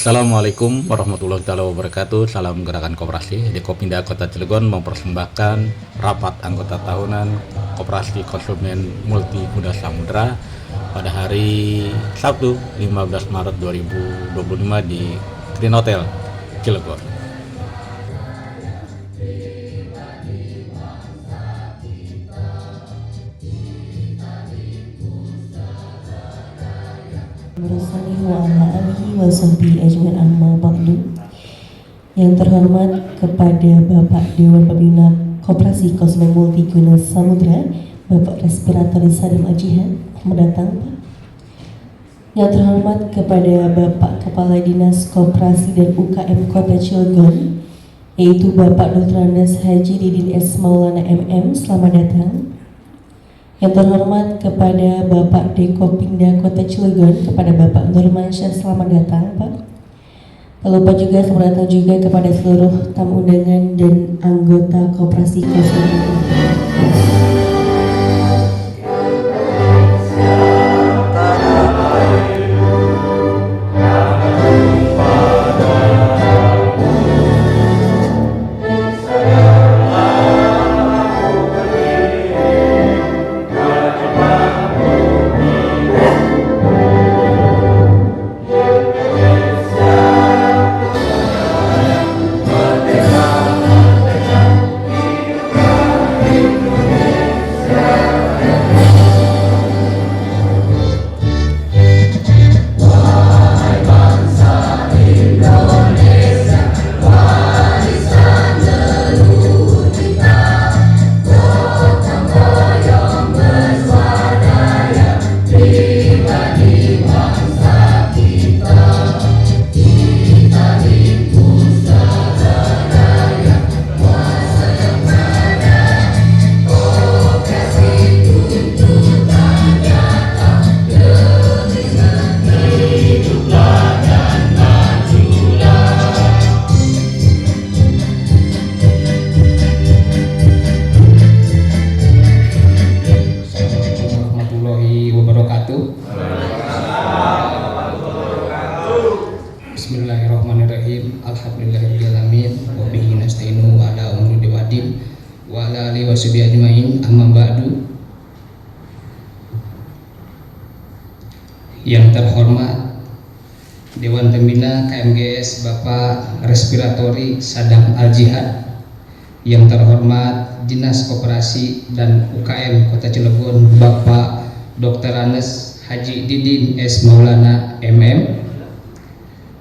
Assalamualaikum warahmatullahi wabarakatuh. Salam Gerakan Koperasi. Dekopinda Kota Cilegon mempersembahkan rapat anggota tahunan Koperasi Konsumen Multiguna Samudra pada hari Sabtu 15 Maret 2025 di Green Hotel Cilegon. Yang terhormat kepada Bapak Dewan Pembina Koperasi Konsumen Multiguna Samudra, Bapak Respiratori Sadim Al-Jihad, mendatang Pak. Yang terhormat kepada Bapak Kepala Dinas Koperasi dan UKM Kota Cilegon, yaitu Bapak Dr. Andes Haji Didin S. Maulana MM, selamat datang. Yang terhormat kepada Bapak Dekopinda Kota Cilegon, kepada Bapak Nurmansyah, selamat datang Pak. Tak lupa juga selamat datang juga kepada seluruh tamu undangan dan anggota Koperasi Konsumen. Bismillahirrahmanirrahim. Alhamdulillahirrahmanirrahim. Wabihi nasta'inu ala umuri wadim wa ala alihi washabihi ajmain. Amma ba'du. Yang terhormat Dewan Pembina KMGS Bapak Respiratori Sadam Al-Jihad, yang terhormat Dinas Koperasi dan UKM Kota Cilegon Bapak Dr. Andes Haji Didin S. Maulana MM,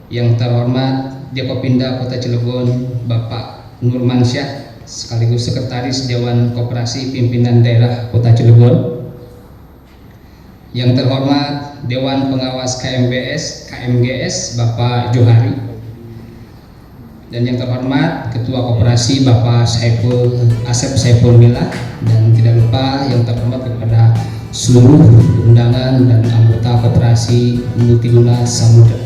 yang terhormat Dekopinda Kota Cilegon Bapak Nurmansyah sekaligus Sekretaris Dewan Koperasi Pimpinan Daerah Kota Cilegon, yang terhormat Dewan Pengawas KMGS Bapak Johari, dan yang terhormat Ketua Koperasi Bapak Asep Saiful Mila, dan tidak lupa yang terhormat kepada seluruh undangan dan anggota Koperasi Multiguna Samudra.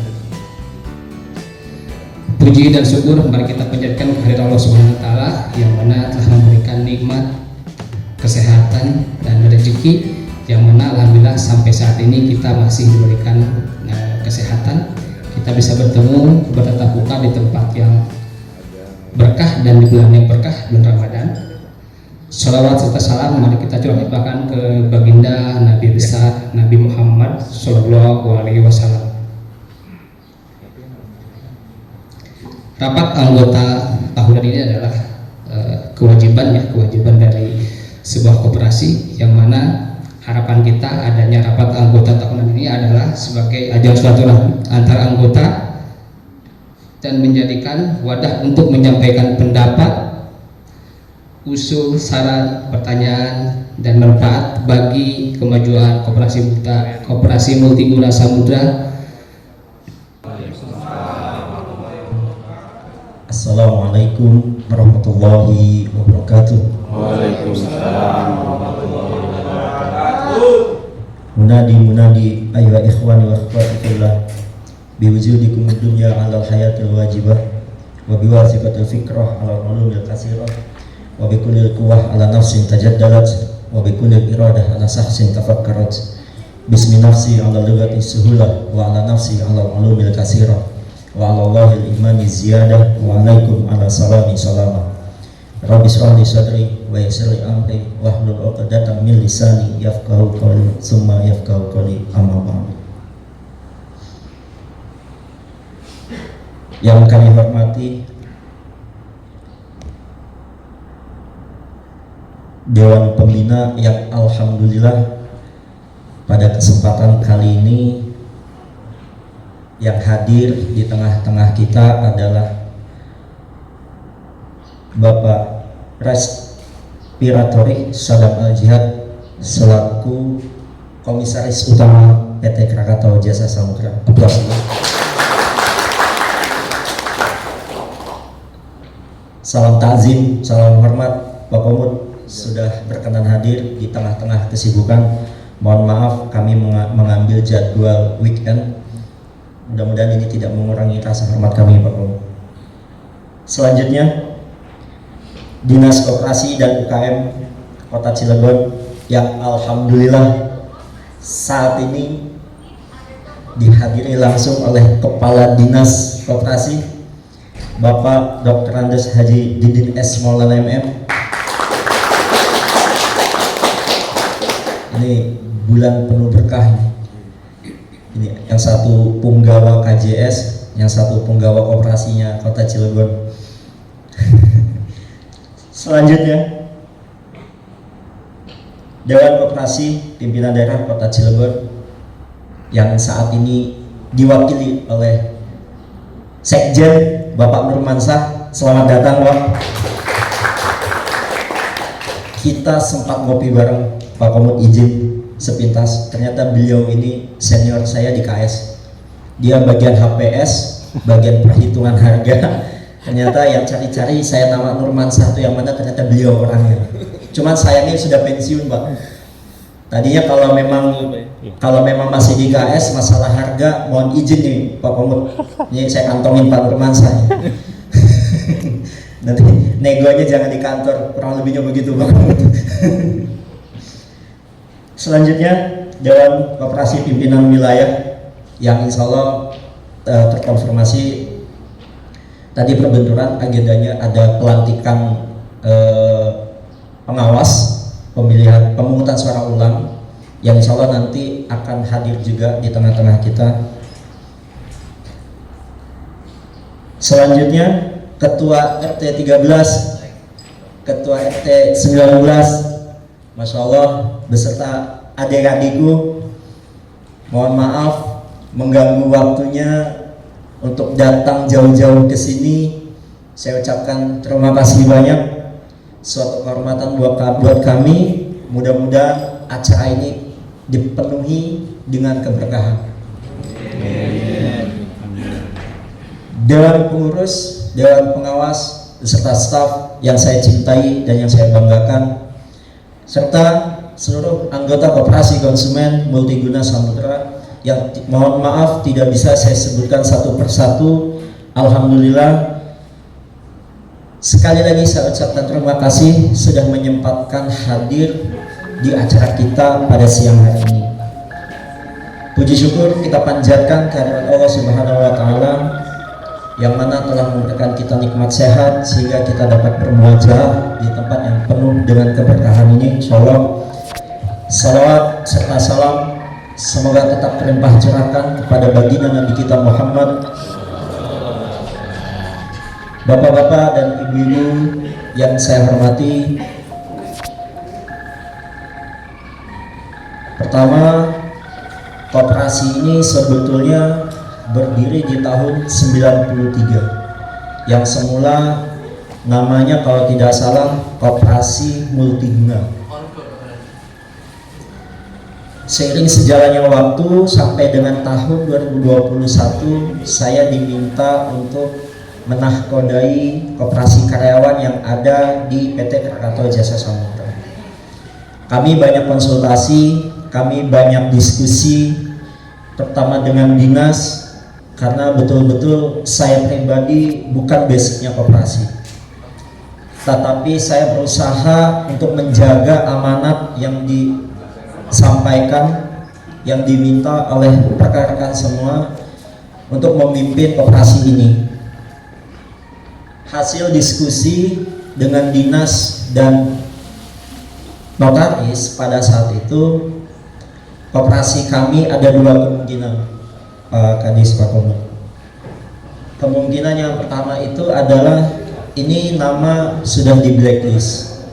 Puji dan syukur mari kita panjatkan kehadirat Allah Subhanahu wa taala yang mana telah memberikan nikmat kesehatan dan rezeki, yang mana alhamdulillah sampai saat ini kita masih diberikan kesehatan, kita bisa bertemu bertatap muka di tempat yang berkah dan di bulan yang berkah, bulan Ramadan. Shalawat serta salam mari kita curahkan ke baginda Nabi besar Nabi Muhammad Sallallahu Alaihi Wasallam. Rapat anggota tahunan ini adalah kewajiban dari sebuah koperasi, yang mana harapan kita adanya rapat anggota tahunan ini adalah sebagai ajang silaturahmi antara anggota dan menjadikan wadah untuk menyampaikan pendapat, usul, saran, pertanyaan, dan manfaat bagi kemajuan Koperasi Multiguna Samudra. Assalamualaikum warahmatullahi wabarakatuh. Waalaikumsalam warahmatullahi wabarakatuh. Munadi ayuha ikhwani wa akhwati fillah, biwujudikum dunya 'alal hayatil wajibah wa biwasifatil fikrah 'alal ulumil katsirah wa bikullil quwwah 'ala nafsin tajaddalat wa bikullil iradah 'ala sahsin tafakkarat bismi nafsi 'ala lughati suhulah wa 'ala nafsi 'ala ulumil katsirah wa 'alallahil imani ziyadah wa 'alaikum ala salami salamah. Rabbi shrah li sadri wa yassir li amri wahlul 'uqdatam min lisani yafqahu qawli tsumma yafqahu qawli amma ba'd. Yang kami hormati Dewan Pembina yang alhamdulillah pada kesempatan kali ini yang hadir di tengah-tengah kita adalah Bapak Respiratori Sadam Al-Jihad selaku Komisaris Utama PT Krakatau Jasa Samudra. Aplaus. Salam takzim, salam hormat Pak Komut sudah berkenan hadir di tengah-tengah kesibukan. Mohon maaf kami mengambil jadwal weekend. Mudah-mudahan ini tidak mengurangi rasa hormat kami Pak Komut. Selanjutnya Dinas Koperasi dan UKM Kota Cilegon yang alhamdulillah saat ini dihadiri langsung oleh Kepala Dinas Koperasi Bapak Dr. Andes Haji Didin S. Maulana MM. Ini bulan penuh berkah ini. Yang satu punggawa KJS, yang satu punggawa koperasinya Kota Cilegon. Selanjutnya Dewan Koperasi Pimpinan Daerah Kota Cilegon yang saat ini diwakili oleh Sekjen Bapak Nurmansah. Selamat datang Pak. Kita sempat ngopi bareng Pak Komut, izin sepintas, ternyata beliau ini senior saya di KS. Dia bagian HPS, bagian perhitungan harga. Ternyata yang cari-cari saya nama Nurmansah itu yang mana, ternyata beliau orangnya. Cuman sayangnya sudah pensiun Pak. Tadinya kalau memang masih di KS masalah harga, mohon izin nih Pak Komut, ini saya kantongin Pak Nurmansah. Nanti negonya jangan di kantor, kurang lebihnya begitu Pak Komut. Selanjutnya Dewan Koperasi Pimpinan Wilayah yang insya Allah terkonfirmasi tadi perbenturan agendanya ada pelantikan pengawas pemilihan pemungutan suara ulang yang insya Allah nanti akan hadir juga di tengah-tengah kita. Selanjutnya Ketua RT 13, Ketua RT 19, Masya Allah beserta adik-adikku, mohon maaf mengganggu waktunya untuk datang jauh-jauh ke sini. Saya ucapkan terima kasih banyak, suatu kehormatan buat kami. Mudah-mudahan acara ini dipenuhi dengan keberkahan. Dewan Pengurus, Dewan Pengawas, beserta staf yang saya cintai dan yang saya banggakan, serta seluruh anggota Koperasi Konsumen Multiguna Samudra yang mohon maaf tidak bisa saya sebutkan satu persatu. Alhamdulillah sekali lagi saya ucapkan terima kasih sudah menyempatkan hadir di acara kita pada siang hari ini. Puji syukur kita panjatkan kehadirat Allah Subhanahu wa Ta'ala yang mana telah memberikan kita nikmat sehat sehingga kita dapat bermuajah di tempat yang penuh dengan keberkahan ini. Insyaallah salawat serta salam semoga tetap terlimpah curahkan kepada baginda Nabi kita Muhammad. Bapak-bapak dan ibu-ibu yang saya hormati, pertama, koperasi ini sebetulnya berdiri di tahun 93 yang semula namanya kalau tidak salah Koperasi Multiguna. Seiring sejalannya waktu sampai dengan tahun 2021 saya diminta untuk menahkodai koperasi karyawan yang ada di PT Krakatau Jasa Samudra. Kami banyak konsultasi, kami banyak diskusi, pertama dengan dinas, karena betul-betul saya pribadi bukan basicnya koperasi, tetapi saya berusaha untuk menjaga amanat yang disampaikan, yang diminta oleh rekan-rekan semua, untuk memimpin koperasi ini. Hasil diskusi dengan dinas dan notaris pada saat itu, koperasi kami ada dua kemungkinan, Pak Kadis, Pak Komod. Kemungkinan yang pertama itu adalah ini nama sudah di blacklist.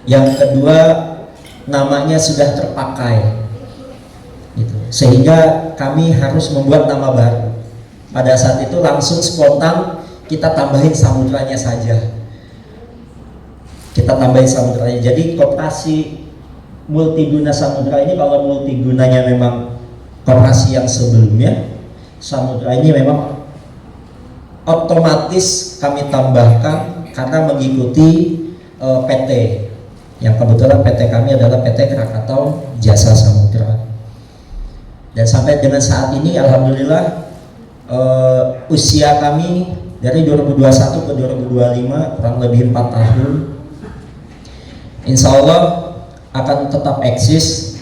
Yang kedua, namanya sudah terpakai, gitu. Sehingga kami harus membuat nama baru. Pada saat itu langsung spontan kita tambahin samudranya saja. Kita tambahin samudranya. Jadi koperasi multiguna samudra ini, kalau multigunanya memang koperasi yang sebelumnya, samudra ini memang otomatis kami tambahkan karena mengikuti PT, yang kebetulan PT kami adalah PT Krakatau Jasa Samudra. Dan sampai dengan saat ini alhamdulillah usia kami dari 2021 ke 2025 kurang lebih 4 tahun. Insya Allah akan tetap eksis,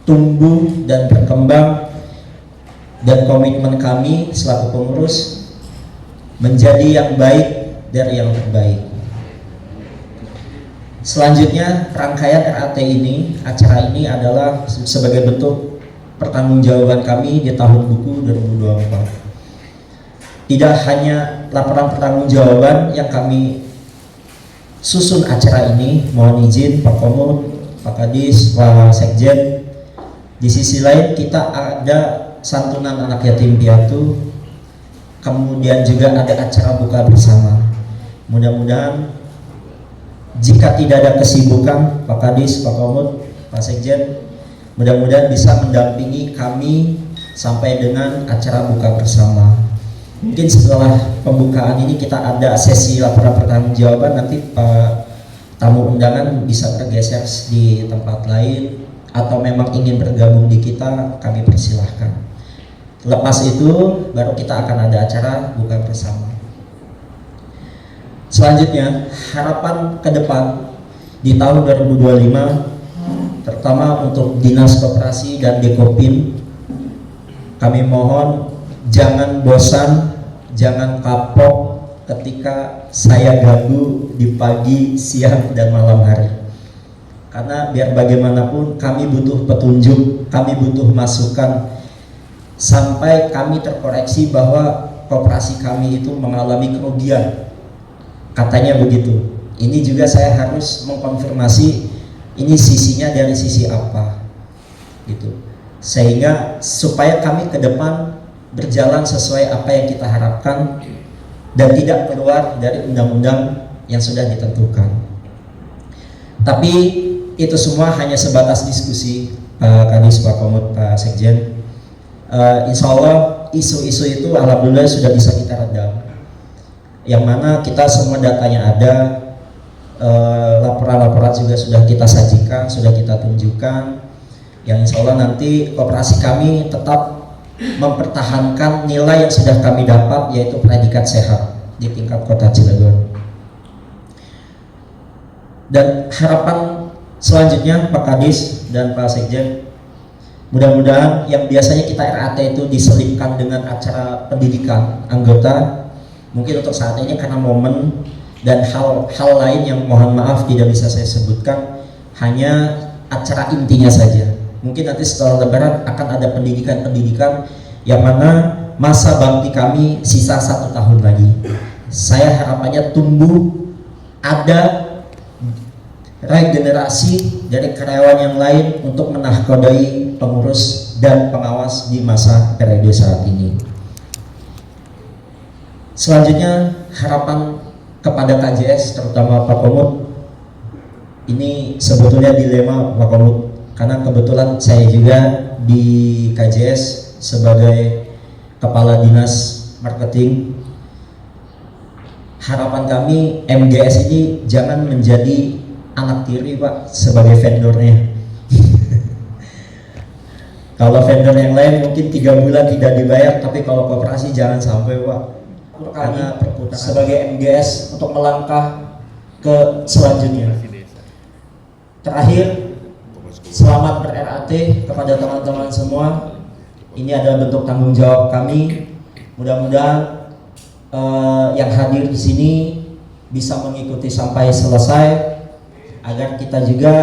tumbuh dan berkembang, dan komitmen kami selaku pengurus menjadi yang baik dari yang terbaik. Selanjutnya, rangkaian RAT ini, acara ini adalah sebagai bentuk pertanggungjawaban kami di tahun buku 2024. Tidak hanya laporan pertanggungjawaban yang kami susun acara ini, mohon izin Pak Komod, Pak Kadis, Pak Sekjen. Di sisi lain kita ada santunan anak yatim piatu, kemudian juga ada acara buka bersama. Mudah-mudahan jika tidak ada kesibukan, Pak Kadis, Pak Komod, Pak Sekjen, mudah-mudahan bisa mendampingi kami sampai dengan acara buka bersama. Mungkin setelah pembukaan ini kita ada sesi laporan pertanggungjawaban, nanti Pak tamu undangan bisa bergeser di tempat lain atau memang ingin bergabung di kita, kami persilahkan. Lepas itu baru kita akan ada acara buka bersama. Selanjutnya, harapan ke depan di tahun 2025, terutama untuk Dinas Koperasi dan Dekopin, kami mohon jangan bosan, jangan kapok ketika saya ganggu di pagi, siang, dan malam hari. Karena biar bagaimanapun kami butuh petunjuk, kami butuh masukan, sampai kami terkoreksi bahwa koperasi kami itu mengalami kerugian. Katanya begitu. Ini juga saya harus mengkonfirmasi ini sisinya dari sisi apa, gitu. Sehingga supaya kami ke depan berjalan sesuai apa yang kita harapkan dan tidak keluar dari undang-undang yang sudah ditentukan. Tapi itu semua hanya sebatas diskusi, Pak Kadis, Pak Komod, Pak Sekjen. Insya Allah isu-isu itu alhamdulillah sudah bisa kita redam. Yang mana kita semua datanya ada, laporan-laporan juga sudah kita sajikan, sudah kita tunjukkan. Yang insya Allah nanti koperasi kami tetap mempertahankan nilai yang sudah kami dapat, yaitu predikat sehat di tingkat Kota Cilegon. Dan harapan selanjutnya Pak Kadis dan Pak Sekjen, mudah-mudahan yang biasanya kita RAT itu diselipkan dengan acara pendidikan anggota, mungkin untuk saat ini karena momen dan hal lain yang mohon maaf tidak bisa saya sebutkan, hanya acara intinya saja. Mungkin nanti setelah Lebaran akan ada pendidikan-pendidikan yang mana masa bakti kami sisa 1 tahun lagi. Saya harapannya tumbuh, ada regenerasi dari karyawan yang lain untuk menahkodai pengurus dan pengawas di masa periode saat ini. Selanjutnya harapan kepada KJS, terutama Pak Komod. Ini sebetulnya dilema Pak Komod, karena kebetulan saya juga di KJS sebagai Kepala Dinas Marketing. Harapan kami MGS ini jangan menjadi anak tiri Pak sebagai vendornya. Kalau vendor yang lain mungkin 3 bulan tidak dibayar, tapi kalau koperasi jangan sampai Pak. Karena sebagai MGS untuk melangkah ke selanjutnya. Terakhir, selamat ber-RAT kepada teman-teman semua ini adalah bentuk tanggung jawab kami. Mudah-mudahan yang hadir di sini bisa mengikuti sampai selesai agar kita juga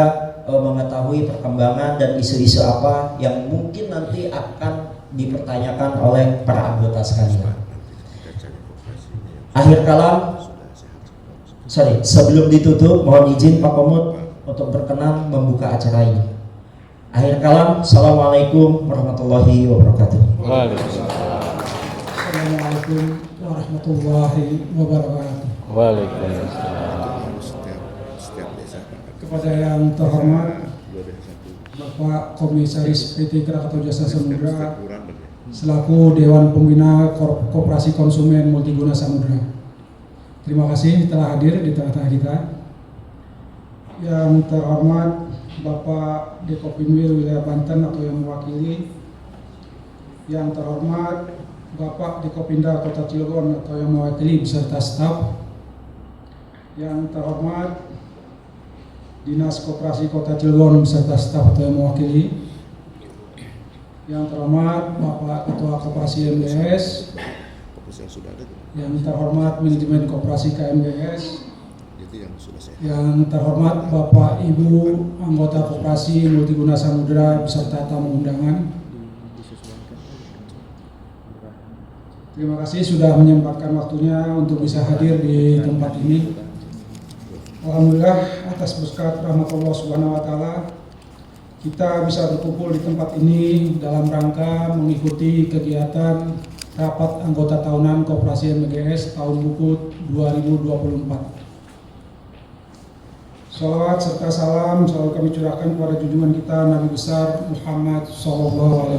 mengetahui perkembangan dan isu-isu apa yang mungkin nanti akan dipertanyakan oleh para anggota sekalian. Akhir kalam, sebelum ditutup, mohon izin Pak Komut untuk berkenan membuka acara ini. Akhir kalam, Assalamualaikum warahmatullahi wabarakatuh. Assalamualaikum warahmatullahi wabarakatuh. Waalaikumsalam. Kepada yang terhormat Bapak Komisaris PT Krakatau Jasa Samudra selaku Dewan Pembina Koperasi Konsumen Multiguna Samudra. Terima kasih telah hadir di tengah-tengah kita. Yang terhormat Bapak Dekopinwil Wilayah Banten atau yang mewakili. Yang terhormat Bapak Dekopinda Kota Cilegon atau yang mewakili beserta staf. Yang terhormat Dinas Koperasi Kota Cilegon beserta staf atau yang mewakili. Yang terhormat Bapak Ketua Koperasi MGS. Yang terhormat Manajemen Koperasi KMGS. Yang terhormat Bapak Ibu anggota Koperasi Multiguna Samudra beserta tamu undangan. Terima kasih sudah menyempatkan waktunya untuk bisa hadir di tempat ini. Alhamdulillah atas berkat rahmat Allah Subhanahu wa taala kita bisa berkumpul di tempat ini dalam rangka mengikuti kegiatan rapat anggota tahunan Koperasi MGS tahun buku 2024. Salawat serta salam selalu kami curahkan kepada junjungan kita Nabi besar Muhammad SAW.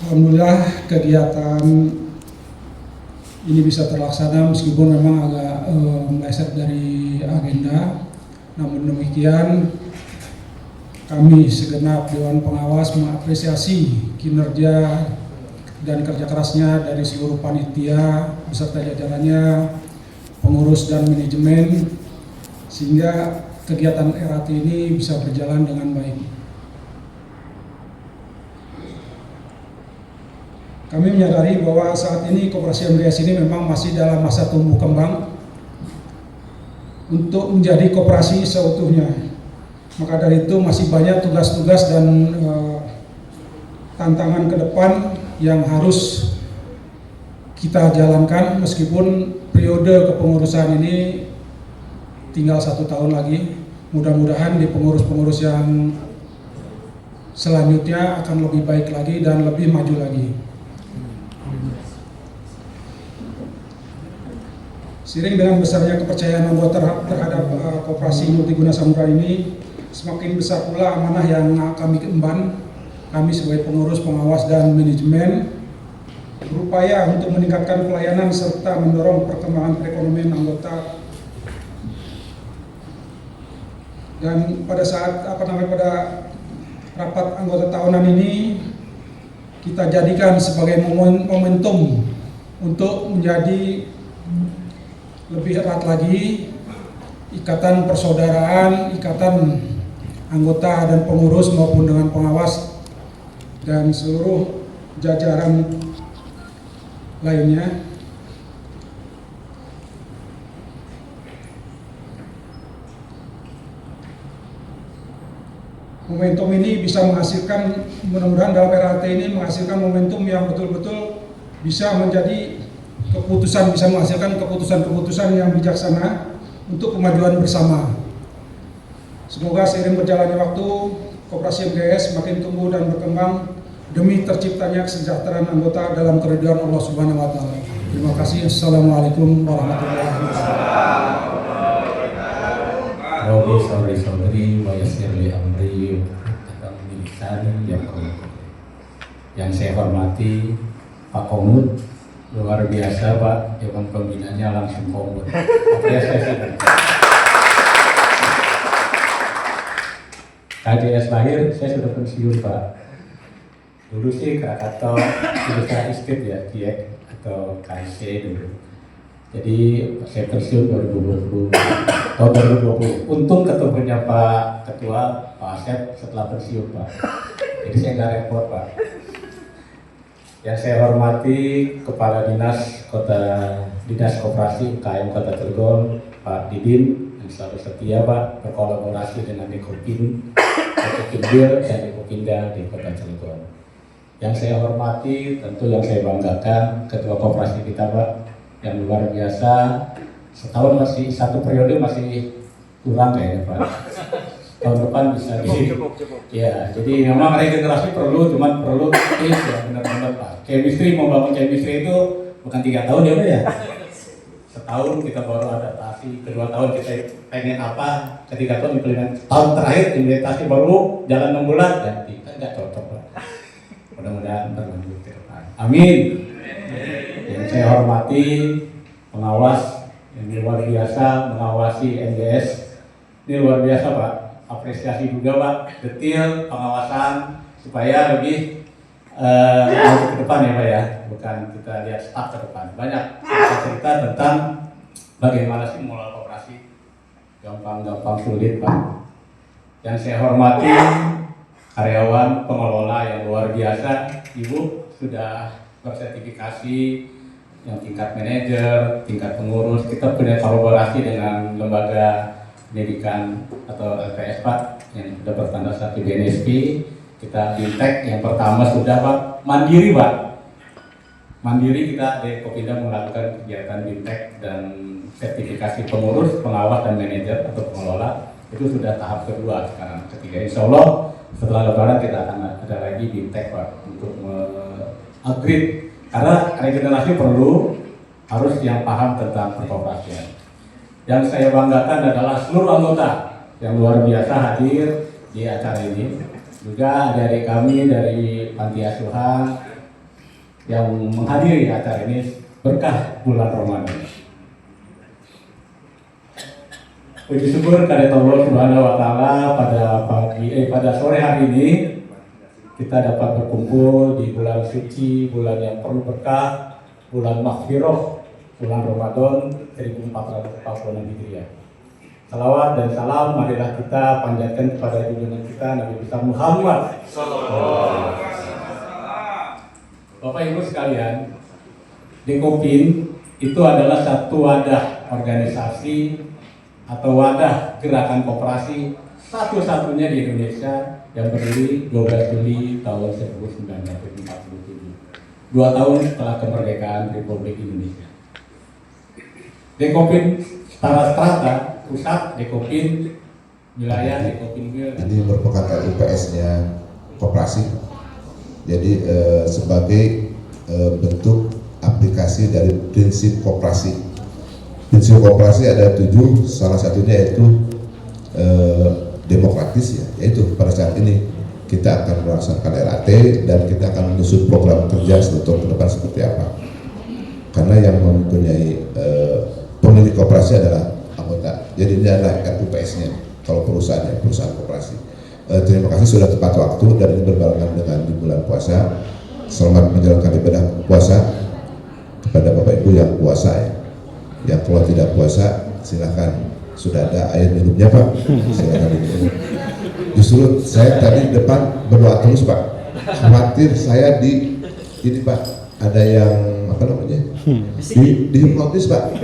Alhamdulillah kegiatan ini bisa terlaksana meskipun memang agak meleset dari agenda. Namun demikian kami segenap Dewan Pengawas mengapresiasi kinerja dan kerja kerasnya dari seluruh panitia beserta jajarannya, pengurus dan manajemen, sehingga kegiatan RAT ini bisa berjalan dengan baik. Kami menyadari bahwa saat ini Koperasi MGS ini memang masih dalam masa tumbuh kembang untuk menjadi koperasi seutuhnya. Maka dari itu masih banyak tugas-tugas dan tantangan ke depan yang harus kita jalankan meskipun periode kepengurusan ini tinggal 1 tahun lagi. Mudah-mudahan di pengurus-pengurus yang selanjutnya akan lebih baik lagi dan lebih maju lagi. Seiring dengan besarnya kepercayaan anggota terhadap Koperasi Multiguna Samudra ini, semakin besar pula amanah yang kami emban. Kami sebagai pengurus, pengawas, dan manajemen berupaya untuk meningkatkan pelayanan serta mendorong perkembangan perekonomian anggota. Dan pada saat pada rapat anggota tahunan ini kita jadikan sebagai momentum untuk menjadi lebih erat lagi ikatan persaudaraan, ikatan anggota dan pengurus maupun dengan pengawas dan seluruh jajaran lainnya. Momentum ini bisa menghasilkan, mudah-mudahan dalam RAT ini menghasilkan momentum yang betul-betul bisa menjadi keputusan, bisa menghasilkan keputusan-keputusan yang bijaksana untuk kemajuan bersama. Semoga seiring berjalannya waktu, Koperasi MGS semakin tumbuh dan berkembang demi terciptanya kesejahteraan anggota dalam keridhaan Allah Subhanahu wa taala. Terima kasih. Assalamualaikum warahmatullahi wabarakatuh. Robi saudari wa yassir li amri yang saya hormati Pak Komut, luar biasa Pak, Dewan Pembinanya langsung Komut. Apresiasi. KJS lahir, saya sudah pensiun Pak. Dulu sih Krakatau Industri Estate ya, KIEK atau KIC dulu. Jadi saya pensiun 2020, tahun 2020. Untung ketemunya Pak Ketua, Pak Asep setelah pensiun Pak. jadi saya nggak repot Pak. Yang saya hormati Kepala Dinas Koperasi UKM Kota Cilegon, Pak Didin, yang selalu setia Pak berkolaborasi dengan Dekopinwil dan Dekopinda di Kota Cilegon. Yang saya hormati, tentu yang saya banggakan Ketua Koperasi kita Pak, yang luar biasa. Setahun masih satu periode masih kurang kayaknya Pak. Tahun depan bisa cukup. Ya, jadi memang regenerasi perlu, cuman perlu ya benar-benar Pak. Chemistry, mau bangun chemistry itu bukan 3 tahun ya Pak ya. Setahun kita baru adaptasi, kedua tahun kita pengen apa, ketiga tahun implementasi, tahun terakhir implementasi baru jalan 6 bulan ganti, kan nggak cocok Pak. Mudah-mudahan berlanjut ke depan. Amin. Yang saya hormati pengawas yang luar biasa mengawasi NGS, ini luar biasa Pak. Apresiasi juga Pak, detail pengawasan supaya lebih ke depan ya Pak ya, bukan kita lihat staf ke depan. Banyak cerita tentang bagaimana sih mulai koperasi, gampang sulit Pak. Yang saya hormati karyawan pengelola yang luar biasa, Ibu sudah bersertifikasi yang tingkat manajer, tingkat pengurus. Kita punya kolaborasi dengan lembaga pendidikan atau LPS Pak yang sudah bertanda satu BNSP. Kita Bintek yang pertama sudah Pak, mandiri Pak. Mandiri kita di Kopinda melakukan kegiatan Bintek dan sertifikasi pengurus, pengawas dan manajer atau pengelola. Itu sudah tahap kedua sekarang. Ketiga insya Allah setelah lebaran kita akan ada lagi Bintek Pak untuk upgrade, karena regenerasi perlu, harus yang paham tentang perkoperasian. Yang saya banggakan adalah seluruh anggota yang luar biasa hadir di acara ini. Juga adik-adik kami dari Panti Asuhan yang menghadiri acara ini berkah bulan Ramadan. Puji syukur kepada Allah Subhanahu wa Ta'ala pada sore hari ini kita dapat berkumpul di bulan suci, bulan yang penuh berkah, bulan maghfirah, bulan Ramadan 1446 Hijriah. Salawat dan salam marilah kita panjatkan kepada junjungan kita Nabi besar Muhammad. Bapak Ibu sekalian, Dekopin itu adalah satu wadah organisasi atau wadah gerakan koperasi satu-satunya di Indonesia yang berdiri 12 Juli tahun 1947, 2 tahun setelah kemerdekaan Republik Indonesia. Dekopin secara strata, pusat Dekopin, wilayah Dekopinwil. Ini merupakan RUPS-nya koperasi. Jadi sebagai bentuk aplikasi dari prinsip koperasi. Prinsip koperasi ada 7, salah satunya yaitu demokratis ya, yaitu pada saat ini kita akan melaksanakan RAT dan kita akan menyusun program kerja untuk ke depan seperti apa. Karena yang mempunyai pemilik koperasi adalah anggota. Jadi ini adalah RUPS-nya kalau perusahaan koperasi. Terima kasih sudah tepat waktu dan ini berbarengan dengan di bulan puasa. Selamat menjalankan ibadah puasa kepada Bapak Ibu yang puasa ya. Yang kalau tidak puasa silakan, sudah ada air minumnya Pak, silakan diminum. Justru saya tadi depan berdoa terus Pak, khawatir saya di ini Pak, ada yang apa namanya di hipnotis Pak.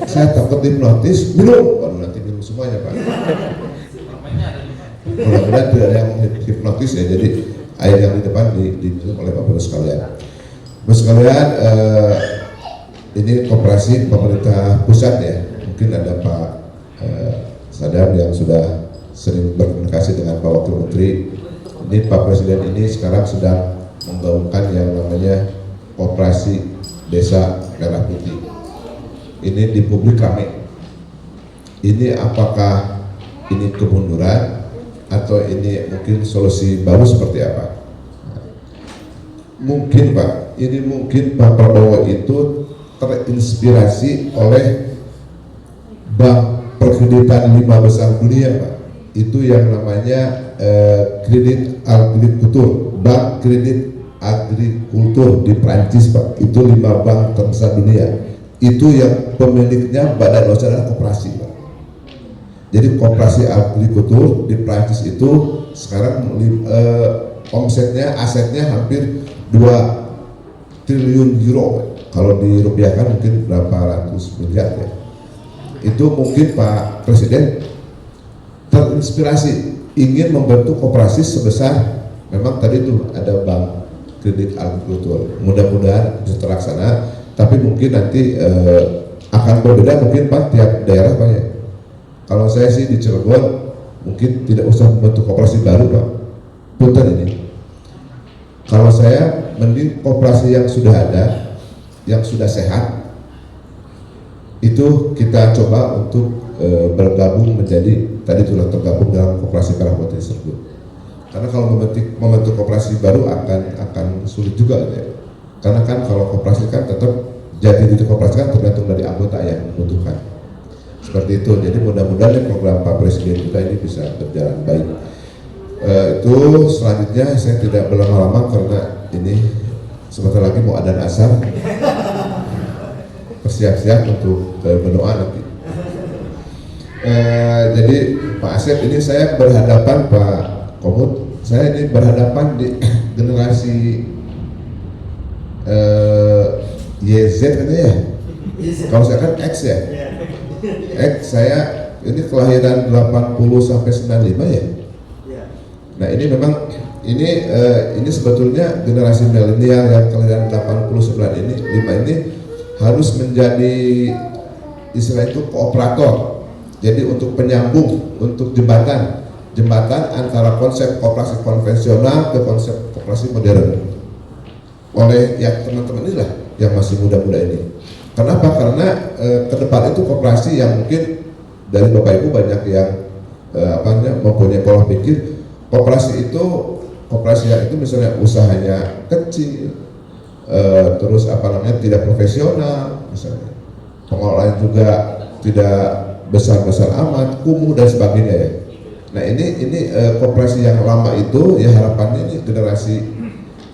Saya takut hipnotis, minum, baru nanti minum semuanya Pak. Mudah-mudahan tidak ada yang hipnotis ya, jadi air yang di depan diminum oleh Bapak Ibu sekalian. Bapak sekalian, ini koperasi pemerintah pusat ya, mungkin ada Pak Sadam yang sudah sering berkomunikasi dengan Pak Wakil Menteri. Ini Pak Presiden ini sekarang sedang menggaungkan yang namanya Koperasi Desa Merah Putih. Ini di publik ramai. Ini apakah ini kemunduran atau ini mungkin solusi baru seperti apa? Mungkin Pak, ini mungkin Pak Prabowo itu terinspirasi oleh bank perkreditan 5 besar dunia Pak. Itu yang namanya kredit agrikultur, bank kredit agrikultur di Prancis Pak. Itu 5 bank terbesar dunia. Itu yang pemiliknya badan usaha adalah koperasi Pak. Jadi koperasi agrikultur di Prancis itu sekarang omsetnya, asetnya hampir 2 triliun euro. Kalau dirupiahkan mungkin berapa ratus miliar ya. Itu mungkin Pak Presiden terinspirasi ingin membentuk koperasi sebesar, memang tadi itu ada bank kredit agrikultur, mudah-mudahan bisa terlaksana, tapi mungkin nanti akan berbeda mungkin Pak tiap daerah Pak ya. Kalau saya sih di Cilegon mungkin tidak usah membentuk koperasi baru Pak, punten ini. Kalau saya mending koperasi yang sudah ada, yang sudah sehat, itu kita coba untuk bergabung menjadi, tadi sudah tergabung dalam koperasi Karahwati tersebut. Karena kalau membentuk koperasi baru akan sulit juga ya. Karena kan kalau koperasi kan tetap jati diri koperasi kan tergantung dari anggota yang membutuhkan. Seperti itu. Jadi mudah-mudahan program Pak Presiden kita ini bisa berjalan baik. Itu selanjutnya saya tidak berlama-lama karena ini sebentar lagi mau adzan asar. Bersiap-siap untuk berdoa nanti. Jadi Pak Asep ini saya berhadapan Pak Komut, saya ini berhadapan di generasi YZ kan ya. Kalau saya kan X ya. X saya ini kelahiran 80 sampai 95 ya. Nah ini memang ini sebetulnya generasi milenial yang kelahiran 89 ini 5 ini harus menjadi istilah itu kooperator. Jadi untuk penyambung, untuk jembatan antara konsep koperasi konvensional ke konsep koperasi modern oleh ya teman-teman inilah yang masih muda-muda ini. Kenapa? Karena ke depan itu koperasi yang mungkin dari Bapak Ibu banyak yang mempunyai pola pikir koperasi yang itu misalnya usahanya kecil, terus tidak profesional, misalnya pengelolaan juga tidak besar-besar amat, kumuh dan sebagainya ya. Nah ini koperasi yang lama itu ya harapannya ini generasi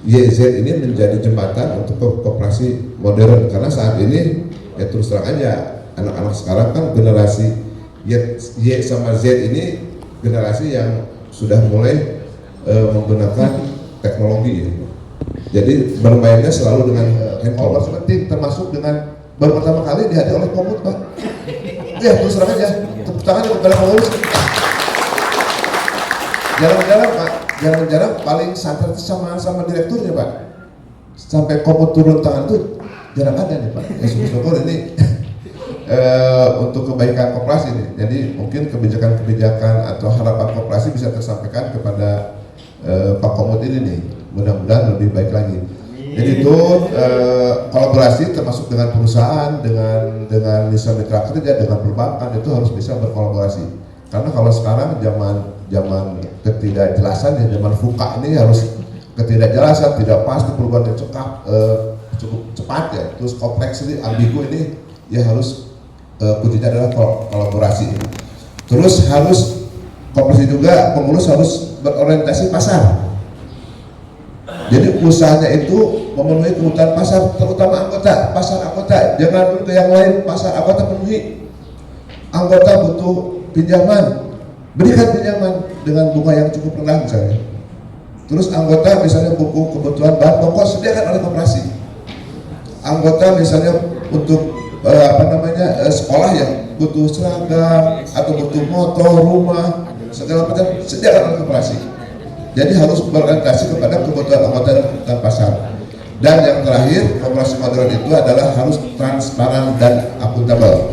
YZ ini menjadi jembatan untuk koperasi modern, karena saat ini ya terus terang aja anak-anak sekarang kan generasi Y sama Z ini generasi yang sudah mulai menggunakan teknologi ya. Jadi bermainnya selalu dengan handphone. Penting termasuk dengan baru pertama kali dihadir oleh Komut Pak. Ya terus terang aja tepuk tangan kepada pengurus. Jarang-jarang Pak, jarang-jarang paling santer sama direkturnya Pak. Sampai Komut turun tangan itu jarang ada nih Pak. Ya syukur ini untuk kebaikan koperasi nih. Jadi mungkin kebijakan-kebijakan atau harapan koperasi bisa tersampaikan kepada Pak Komut ini nih. Mudah-mudahan lebih baik lagi. Jadi itu kolaborasi termasuk dengan perusahaan, dengan mitra kerja, dengan perbankan itu harus bisa berkolaborasi. Karena kalau sekarang zaman ketidakjelasan ya, zaman VUCA ini harus ketidakjelasan, tidak pasti, perubahan yang cukup cepat ya, terus kompleks ini, ambigu ini ya harus kuncinya adalah kolaborasi. Terus harus koperasi juga, pengurus harus berorientasi pasar. Jadi usahanya itu memenuhi kebutuhan pasar, terutama anggota, pasar anggota. Jangan dulu ke yang lain, pasar anggota penuhi. Anggota butuh pinjaman, berikan pinjaman dengan bunga yang cukup rendah misalnya. Terus anggota misalnya buku kebutuhan bahan pokok sediakan oleh koperasi. Anggota misalnya untuk sekolah yang butuh seragam atau butuh motor, rumah, segala macam sediakan oleh koperasi. Jadi harus berorientasi kepada kebutuhan anggota dan kebutuhan pasar. Dan yang terakhir, koperasi modern itu adalah harus transparan dan akuntabel.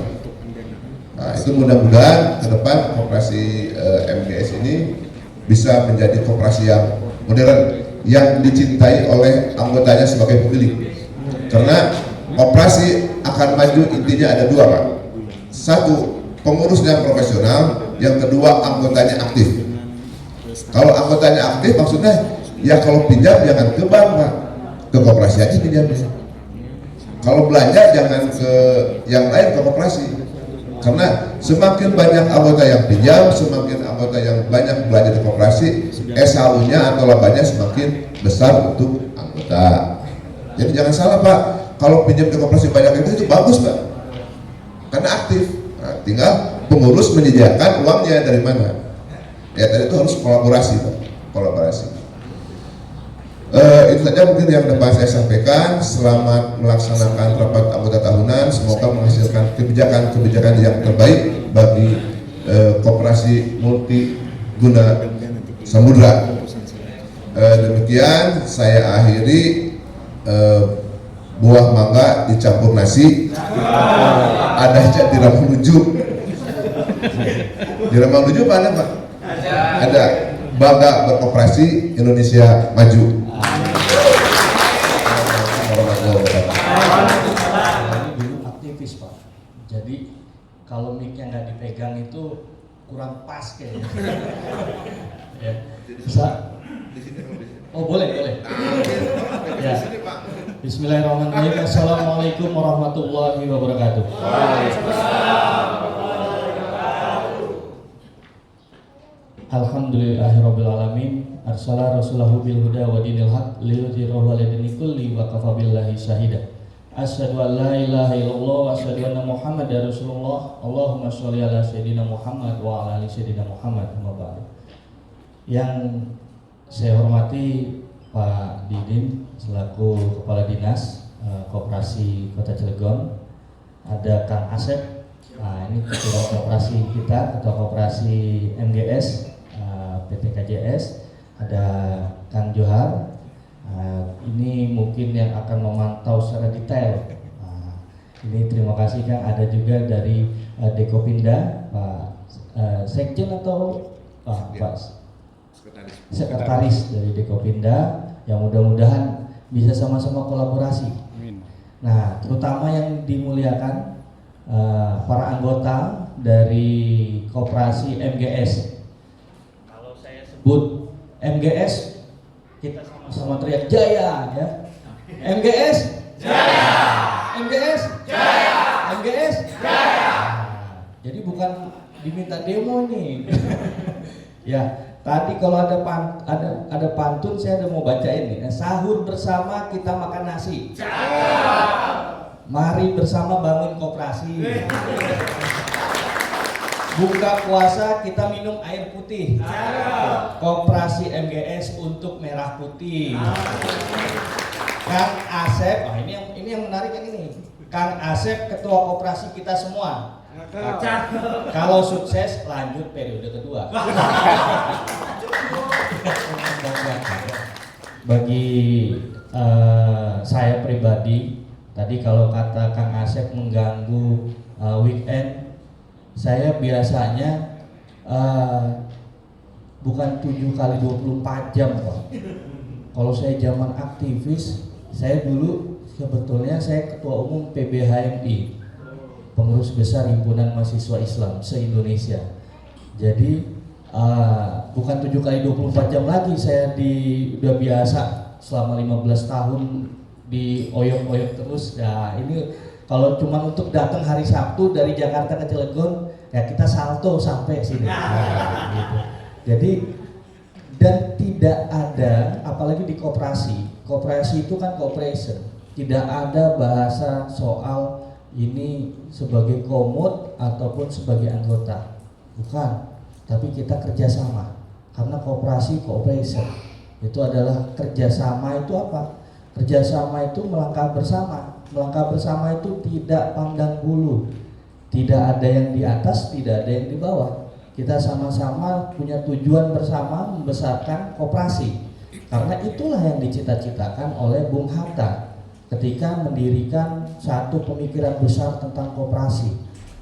Nah, itu mudah-mudahan ke depan koperasi MGS ini bisa menjadi koperasi yang modern, yang dicintai oleh anggotanya sebagai pemilik. Karena koperasi akan maju intinya ada dua Pak. Satu, pengurusnya profesional, yang kedua anggotanya aktif. Kalau anggotanya aktif maksudnya ya kalau pinjam jangan ke bank Pak, ke koperasi aja pinjamnya. Kalau belanja jangan ke yang lain, ke koperasi. Karena semakin banyak anggota yang pinjam, semakin anggota yang banyak belanja di koperasi, SAU-nya atau labanya semakin besar untuk anggota. Jadi jangan salah Pak, kalau pinjam di koperasi banyak itu bagus Pak, karena aktif. Nah, tinggal pengurus menyediakan uangnya dari mana. Ya tadi itu harus kolaborasi Pak, kolaborasi. Itu saja mungkin yang dapat saya sampaikan. Selamat melaksanakan rapat anggota tahunan. Semoga menghasilkan kebijakan-kebijakan yang terbaik bagi Koperasi Multiguna Samudra. Demikian saya akhiri. Buah mangga dicampur nasi. Ada aja di Ramanguju. Di Ramanguju apa ada, Pak? Ada. Bangga berkoperasi, Indonesia maju. Dulu aktivis, Pak. Jadi kalau mic-nya nggak dipegang itu kurang pas kayaknya. Ya. Bisa? Oh boleh. Ya. Bismillahirrahmanirrahim. Assalamualaikum warahmatullahi wabarakatuh. Alhamdulillahirrabbilalamin. Arsala rasulahu bil huda wa dinil haq liyudhhirahu 'ala dini kulli wa kafa billahi syahida. Asyhadu an la ilaha illallah wa asyhadu anna Muhammadar Rasulullah. Allahumma sholli ala sayyidina Muhammad wa ala ali sayyidina Muhammad. Amma ba'du. Yang saya hormati Pak Didin selaku Kepala Dinas Koperasi Kota Cilegon, ada Kang Asep, ini ketua koperasi kita, ketua koperasi MGS PT KJS, ada Kang Johar, ini mungkin yang akan memantau secara detail. Ini terima kasih Kang, ada juga dari Dekopinda Pak Sekjen atau Pak Sekretaris dari Dekopinda, yang mudah-mudahan bisa sama-sama kolaborasi. Nah, terutama yang dimuliakan para anggota dari koperasi MGS. Kalau saya sebut MGS, kita sama-sama teriak jaya, ya. MGS jaya, MGS jaya, MGS jaya. Jadi bukan diminta demo nih. Ya. Tadi kalau ada pantun saya mau bacain nih. Sahur bersama kita makan nasi. Mari bersama bangun koperasi. Buka puasa kita minum air putih. Koperasi MGS untuk merah putih. Kang Asep, ini yang menarik yang ini. Kang Asep ketua koperasi kita semua. Kalau sukses lanjut periode kedua. Bagi saya pribadi, tadi kalau kata Kang Asep mengganggu weekend, saya biasanya bukan 7 kali 24 jam, Pak. Kalau saya zaman aktivis, saya dulu sebetulnya saya ketua umum PBHMI, Pengurus Besar Himpunan Mahasiswa Islam se-Indonesia. Jadi bukan 7 kali 24 jam lagi, saya udah biasa selama 15 tahun di oyok-oyok terus. Ya ini kalau cuma untuk datang hari Sabtu dari Jakarta ke Cilegon, ya kita salto sampai sini. Nah, gitu. Jadi dan tidak ada, apalagi di koperasi itu kan cooperation, tidak ada bahasa soal ini sebagai komod ataupun sebagai anggota, bukan, tapi kita kerjasama. Karena koperasi cooperation itu adalah kerjasama. Itu apa? Kerjasama itu melangkah bersama. Melangkah bersama itu tidak pandang bulu, tidak ada yang di atas, tidak ada yang di bawah. Kita sama-sama punya tujuan bersama membesarkan koperasi. Karena itulah yang dicita-citakan oleh Bung Hatta ketika mendirikan satu pemikiran besar tentang koperasi.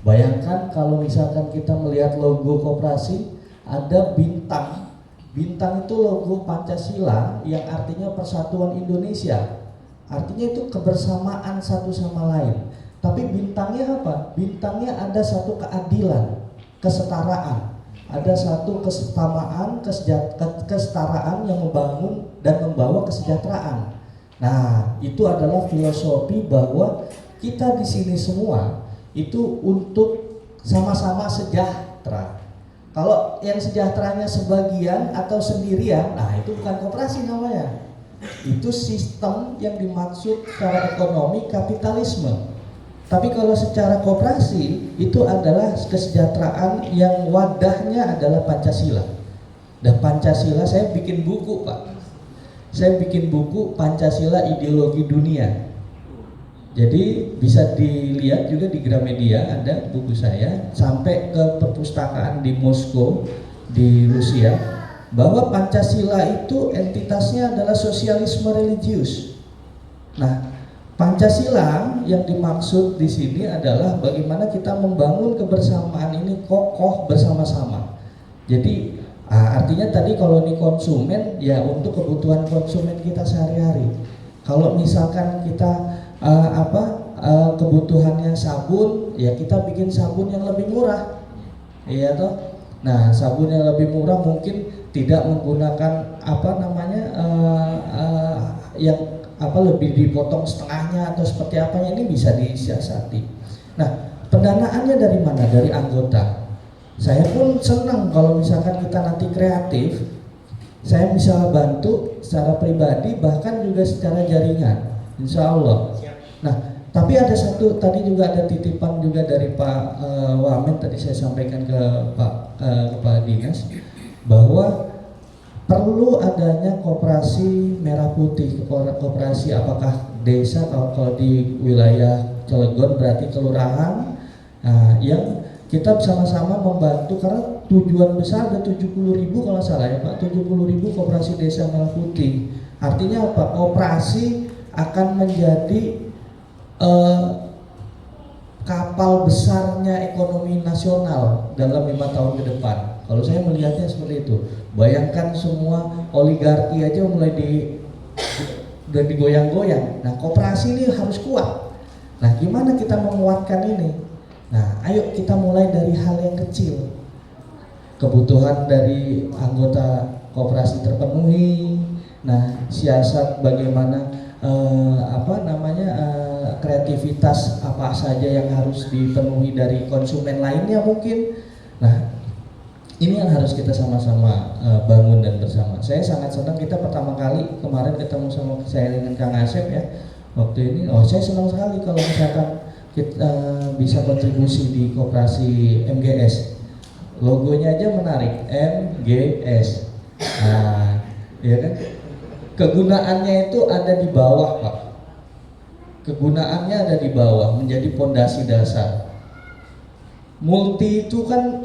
Bayangkan kalau misalkan kita melihat logo koperasi, ada bintang. Bintang itu logo Pancasila yang artinya persatuan Indonesia. Artinya itu kebersamaan satu sama lain. Tapi bintangnya apa? Bintangnya ada satu keadilan, kesetaraan. Ada satu kesetaraan, kesetaraan yang membangun dan membawa kesejahteraan. Nah, itu adalah filosofi bahwa kita di sini semua itu untuk sama-sama sejahtera. Kalau yang sejahteranya sebagian atau sendirian, nah itu bukan koperasi namanya. Itu sistem yang dimaksud secara ekonomi kapitalisme. Tapi kalau secara koperasi itu adalah kesejahteraan yang wadahnya adalah Pancasila. Dan Pancasila saya bikin buku, Pak. saya bikin buku Pancasila Ideologi Dunia. Jadi bisa dilihat juga di Gramedia, ada buku saya, sampai ke perpustakaan di Moskow di Rusia, bahwa Pancasila itu entitasnya adalah sosialisme religius. Nah, Pancasila yang dimaksud di sini adalah bagaimana kita membangun kebersamaan ini kokoh bersama-sama. Jadi artinya tadi kalau di konsumen ya untuk kebutuhan konsumen kita sehari-hari. Kalau misalkan kita kebutuhannya sabun, ya kita bikin sabun yang lebih murah, iya toh. Nah, sabun yang lebih murah mungkin tidak menggunakan yang lebih dipotong setengahnya atau seperti apanya, ini bisa disiasati. Nah, pendanaannya dari mana? Dari anggota. Saya pun senang kalau misalkan kita nanti kreatif, saya bisa bantu secara pribadi bahkan juga secara jaringan, insya Allah. Nah, tapi ada satu tadi juga ada titipan juga dari Pak Wamen, tadi saya sampaikan ke Kepala Dinas bahwa perlu adanya koperasi merah putih. Koperasi apakah desa, kalau di wilayah Cilegon berarti kelurahan, yang kita bersama-sama membantu, karena tujuan besar ada 70.000 kalau salah ya Pak, 70.000 koperasi desa merah putih. Artinya apa? Koperasi akan menjadi kapal besarnya ekonomi nasional dalam 5 tahun ke depan. Kalau saya melihatnya seperti itu. Bayangkan semua oligarki aja mulai udah digoyang-goyang. Nah, koperasi ini harus kuat. Nah, gimana kita menguatkan ini? Nah, ayo kita mulai dari hal yang kecil. Kebutuhan dari anggota koperasi terpenuhi. Nah, siasat bagaimana kreativitas apa saja yang harus dipenuhi dari konsumen lainnya mungkin. Nah, ini yang harus kita sama-sama bangun dan bersama. Saya sangat senang kita pertama kali kemarin ketemu sama saya dengan Kang Asep ya. Waktu ini, saya senang sekali kalau misalkan kita bisa kontribusi di koperasi MGS. Logonya aja menarik, MGS. Nah, ya kan? Kegunaannya itu ada di bawah, Pak. Kegunaannya ada di bawah, menjadi pondasi dasar. Multi itu kan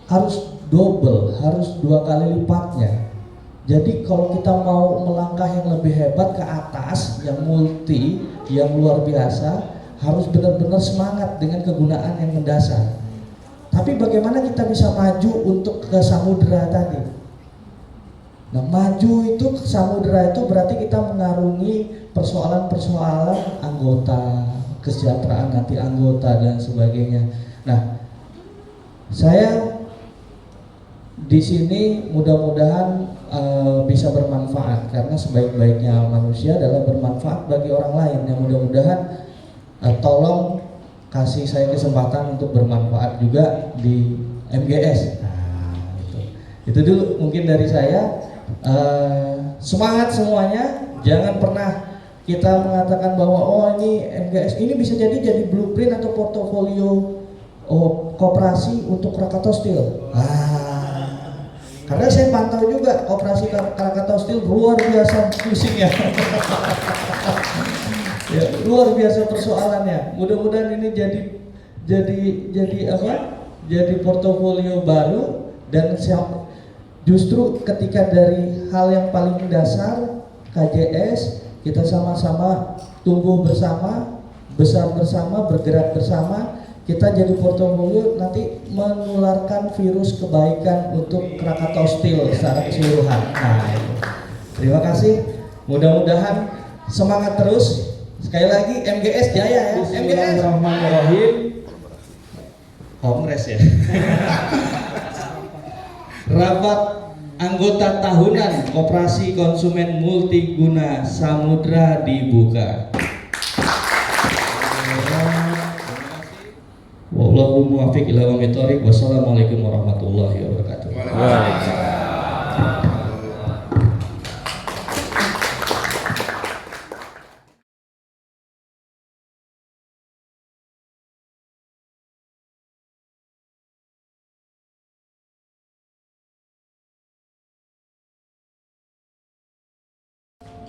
harus double, harus 2 kali lipatnya. Jadi kalau kita mau melangkah yang lebih hebat ke atas, yang multi, yang luar biasa, harus benar-benar semangat dengan kegunaan yang mendasar. Tapi bagaimana kita bisa maju untuk ke samudera tadi? Nah, maju itu ke samudera itu berarti kita mengarungi persoalan-persoalan anggota, kesejahteraan nanti anggota dan sebagainya. Nah, saya di sini mudah-mudahan bisa bermanfaat, karena sebaik-baiknya manusia adalah bermanfaat bagi orang lain. Yang mudah-mudahan tolong kasih saya kesempatan untuk bermanfaat juga di MGS. Nah, itu dulu mungkin dari saya. Semangat semuanya, jangan pernah kita mengatakan bahwa ini MGS ini bisa jadi blueprint atau portofolio koperasi untuk Krakatau Steel. Karena saya pantau juga koperasi Krakatau Steel luar biasa pusingnya. Ya, luar biasa persoalannya. Mudah-mudahan ini jadi portofolio baru, dan justru ketika dari hal yang paling dasar KJS, kita sama-sama tumbuh bersama, besar bersama, bergerak bersama, kita jadi portofolio nanti menularkan virus kebaikan untuk Krakatau Steel secara keseluruhan. Nah, terima kasih. Mudah-mudahan semangat terus. Sekali lagi MGS jaya ya. MGS. Bismillahirrahmanirrahim. Kongres ya. Rapat anggota tahunan Koperasi Konsumen Multiguna Samudra dibuka. Wallahu muwaffiq ila aqwamit thoriq. Wassalamualaikum warahmatullahi wabarakatuh.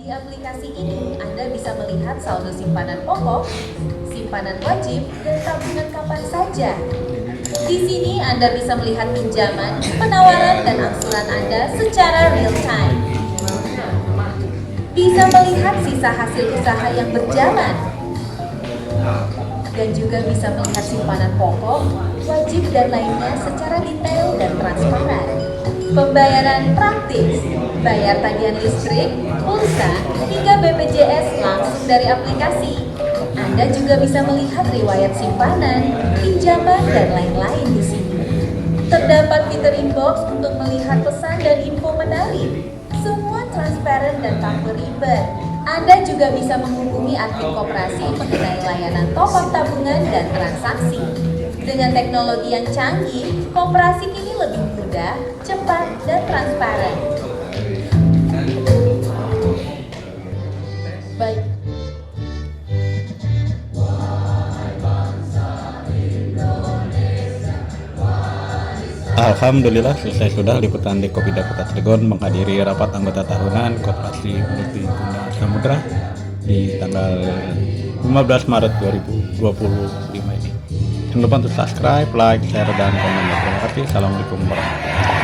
Di aplikasi ini, Anda bisa melihat saldo simpanan pokok, simpanan wajib, dan tabungan kapan saja. Di sini Anda bisa melihat pinjaman, penawaran, dan angsuran Anda secara real time. Bisa melihat sisa hasil usaha yang berjalan, dan juga bisa melihat simpanan pokok, wajib, dan lainnya secara detail dan transparan. Pembayaran praktis, bayar tagihan listrik, pulsa, hingga BPJS langsung dari aplikasi. Anda juga bisa melihat riwayat simpanan, pinjaman, dan lain-lain di sini. Terdapat fitur inbox untuk melihat pesan dan info menarik. Semua transparan dan tanpa ribet. Anda juga bisa menghubungi admin koperasi mengenai layanan top-up tabungan dan transaksi. Dengan teknologi yang canggih, koperasi kini lebih mudah, cepat, dan transparan. Baik. Alhamdulillah selesai sudah liputan di Kopinda Kota Cilegon menghadiri rapat anggota tahunan Koperasi Multi Guna Samudra di tanggal 15 Maret 2025 ini. Jangan lupa untuk subscribe, like, share, dan komen. Terima kasih. Assalamualaikum warahmatullahi wabarakatuh.